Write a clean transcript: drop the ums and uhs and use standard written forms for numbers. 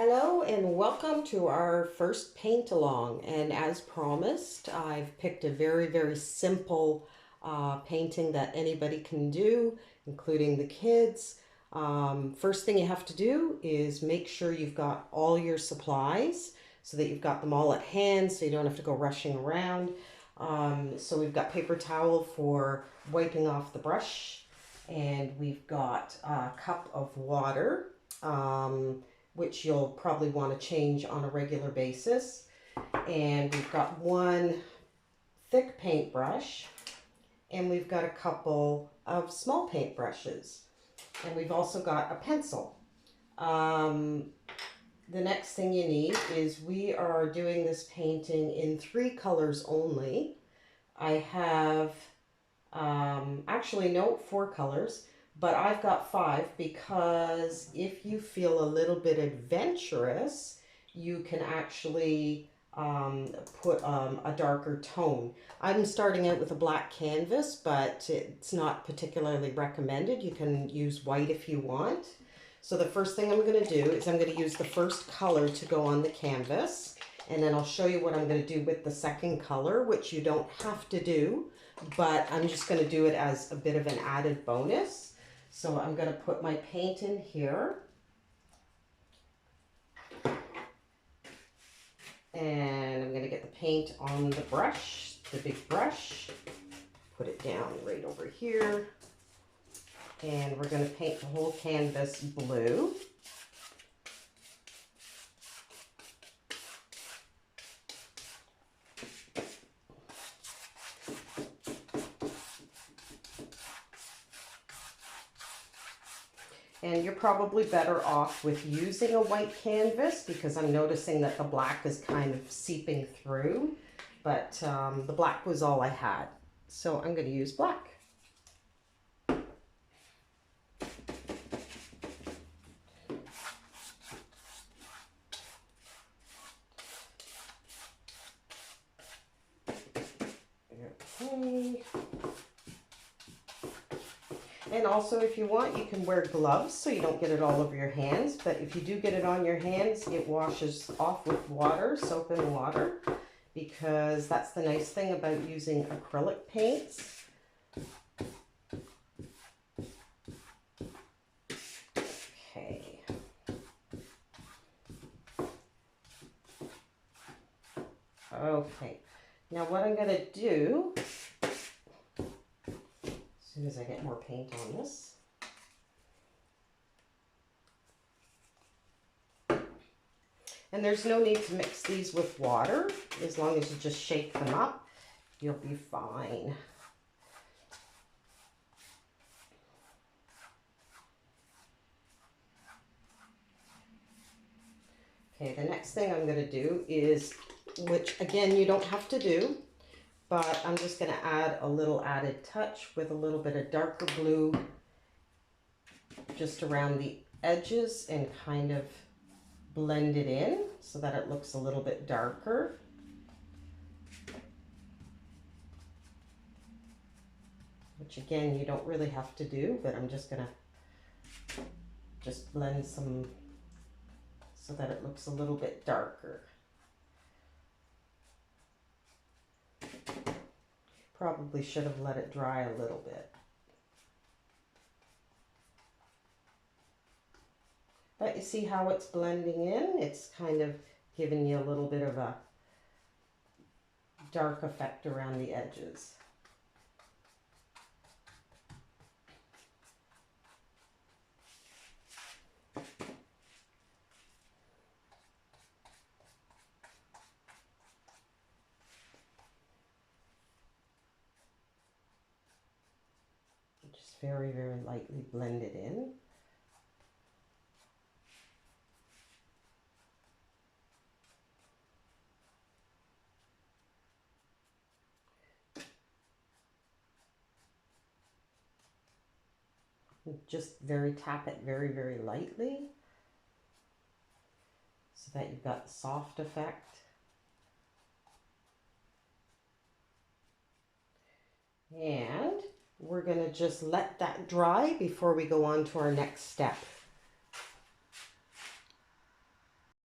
Hello and welcome to our first paint along, and as promised I've picked a very simple painting that anybody can do, including the kids. First thing you have to do is make sure you've got all your supplies so that you've got them all at hand so you don't have to go rushing around. So we've got paper towel for wiping off the brush, and we've got a cup of water, which you'll probably want to change on a regular basis. And we've got one thick paintbrush, and we've got a couple of small paintbrushes, and we've also got a pencil. The next thing you need is, we are doing this painting in 3 colors only. I have, actually no, 4 colors. But I've got 5 because if you feel a little bit adventurous, you can actually put a darker tone. I'm starting out with a black canvas, but it's not particularly recommended. You can use white if you want. So the first thing I'm going to do is I'm going to use the first color to go on the canvas, and then I'll show you what I'm going to do with the second color, which you don't have to do, but I'm just going to do it as a bit of an added bonus. So I'm going to put my paint in here, and I'm going to get the paint on the brush, the big brush, put it down right over here, and we're going to paint the whole canvas blue. And you're probably better off with using a white canvas, because I'm noticing that the black is kind of seeping through, but the black was all I had. So I'm going to use black. Okay. And also, if you want, you can wear gloves so you don't get it all over your hands. But if you do get it on your hands, it washes off with water, soap and water, because that's the nice thing about using acrylic paints. Okay. Okay. Now what I'm going to do, as soon as I get more paint on this, and there's no need to mix these with water. As long as you just shake them up, you'll be fine. Okay, the next thing I'm going to do is, which again you don't have to do, but I'm just going to add a little added touch with a little bit of darker blue just around the edges and kind of blend it in so that it looks a little bit darker. Which again, you don't really have to do, but I'm just going to just blend some so that it looks a little bit darker. Probably should have let it dry a little bit. But you see how it's blending in? It's kind of giving you a little bit of a dark effect around the edges. Just very lightly blend it in. Just tap it very lightly so that you've got the soft effect. And we're going to just let that dry before we go on to our next step.